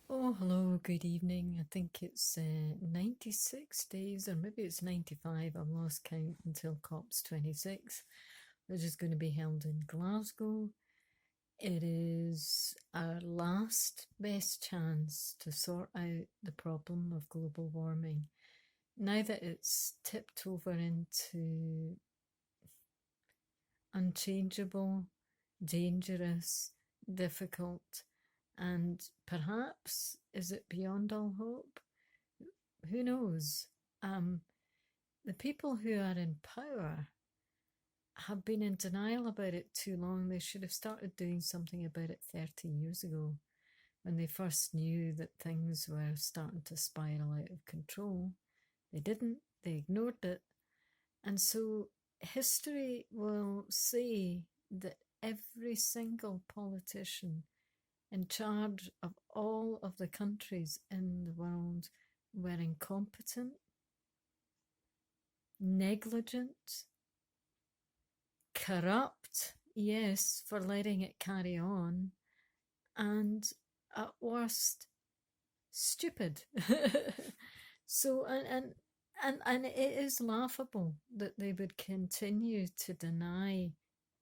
Oh, hello, good evening. I think it's 96 days, or maybe it's 95. I've lost count until COPS26, which is going to be held in Glasgow. It is our last best chance to sort out the problem of global warming. Now that it's tipped over into unchangeable, dangerous, difficult, and perhaps is it beyond all hope? Who knows? Um, the people who are in power have been in denial about it too long. They should have started doing something about it 30 years ago when they first knew that things were starting to spiral out of control. They didn't, they ignored it. And so history will say that every single politician in charge of all of the countries in the world were incompetent, negligent, corrupt, yes, for letting it carry on, and at worst, stupid. So, and it is laughable that they would continue to deny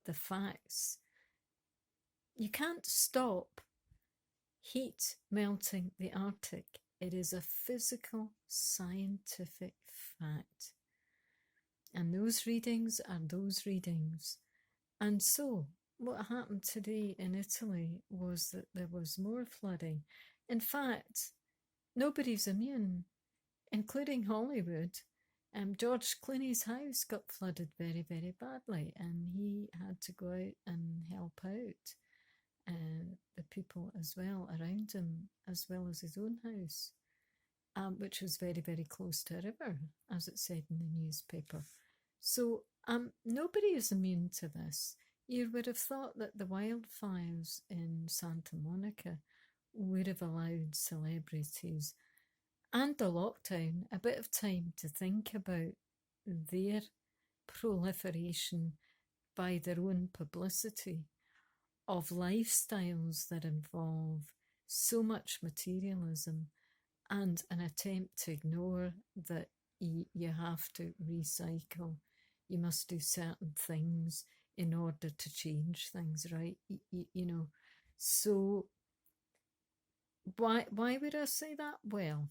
the facts. You can't stop heat melting the Arctic. It is a physical, scientific fact. And those readings are those readings. And so, what happened today in Italy was that there was more flooding. In fact, nobody's immune, including Hollywood. George Clooney's house got flooded very, very badly, and he had to go out and help out the people as well around him, as well as his own house, which was very, very close to a river, as it said in the newspaper. So nobody is immune to this. You would have thought that the wildfires in Santa Monica would have allowed celebrities and the lockdown a bit of time to think about their proliferation by their own publicity of lifestyles that involve so much materialism and an attempt to ignore that you have to recycle. You must do certain things in order to change things, right? You know, so why would I say that? Well,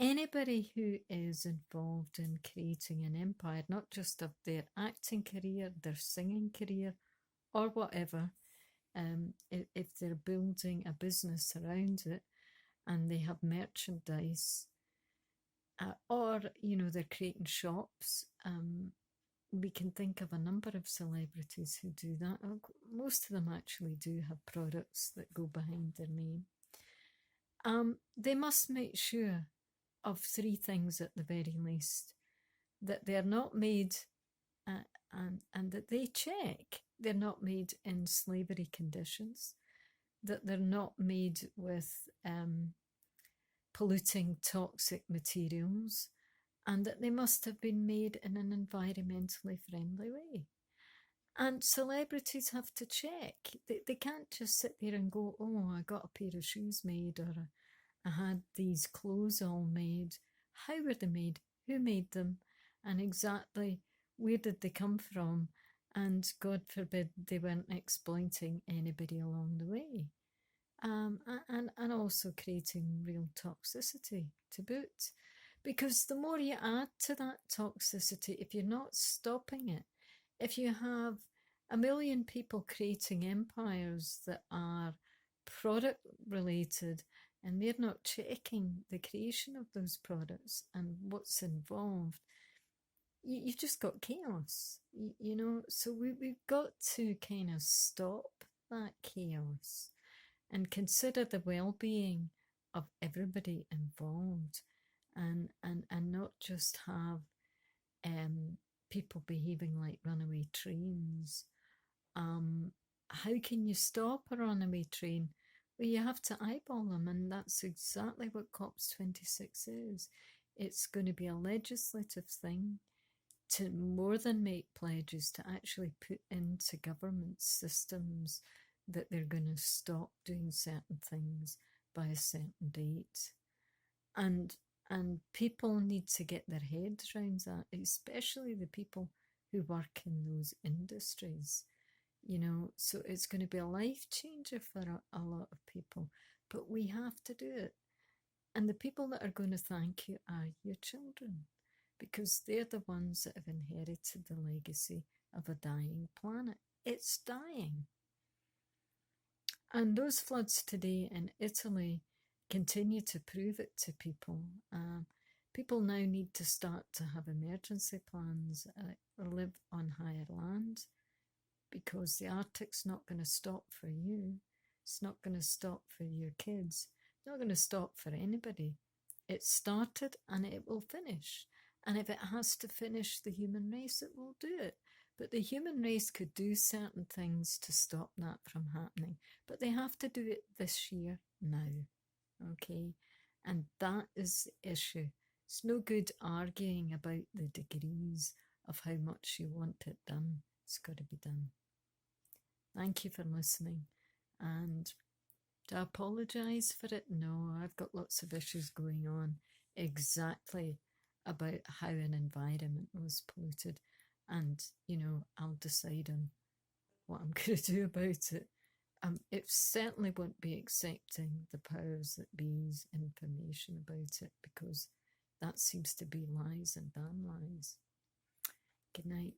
anybody who is involved in creating an empire, not just of their acting career, their singing career, or whatever, if they're building a business around it and they have merchandise, or they're creating shops. We can think of a number of celebrities who do that. Most of them actually do have products that go behind their name. They must make sure of three things at the very least: that they're not made, and that they check they're not made in slavery conditions, that they're not made with polluting toxic materials, and that they must have been made in an environmentally friendly way. And celebrities have to check. They can't just sit there and go, oh, I got a pair of shoes made, or I had these clothes all made. How were they made? Who made them? And exactly where did they come from? And God forbid they weren't exploiting anybody along the way. And also creating real toxicity to boot. Because the more you add to that toxicity, if you're not stopping it, if you have a million people creating empires that are product related and they're not checking the creation of those products and what's involved, you've just got chaos, So we've got to kind of stop that chaos and consider the well-being of everybody involved, and not just have people behaving like runaway trains. How can you stop a runaway train? Well, you have to eyeball them, and that's exactly what COPS26 is. It's going to be a legislative thing to more than make pledges, to actually put into government systems that they're going to stop doing certain things by a certain date. And people need to get their heads around that, especially the people who work in those industries. So it's going to be a life changer for a lot of people, but we have to do it. And the people that are going to thank you are your children, because they're the ones that have inherited the legacy of a dying planet. It's dying. And those floods today in Italy continue to prove it to people. People now need to start to have emergency plans, live on higher land, because the Arctic's not going to stop for you. It's not going to stop for your kids. It's not going to stop for anybody. It started and it will finish. And if it has to finish the human race, it will do it. But the human race could do certain things to stop that from happening. But they have to do it this year now. Okay? And that is the issue. It's no good arguing about the degrees of how much you want it done. It's got to be done. Thank you for listening. And do I apologise for it? No, I've got lots of issues going on exactly about how an environment was polluted. And, I'll decide on what I'm going to do about it. It certainly won't be accepting the powers that be's information about it, because that seems to be lies and damn lies. Good night.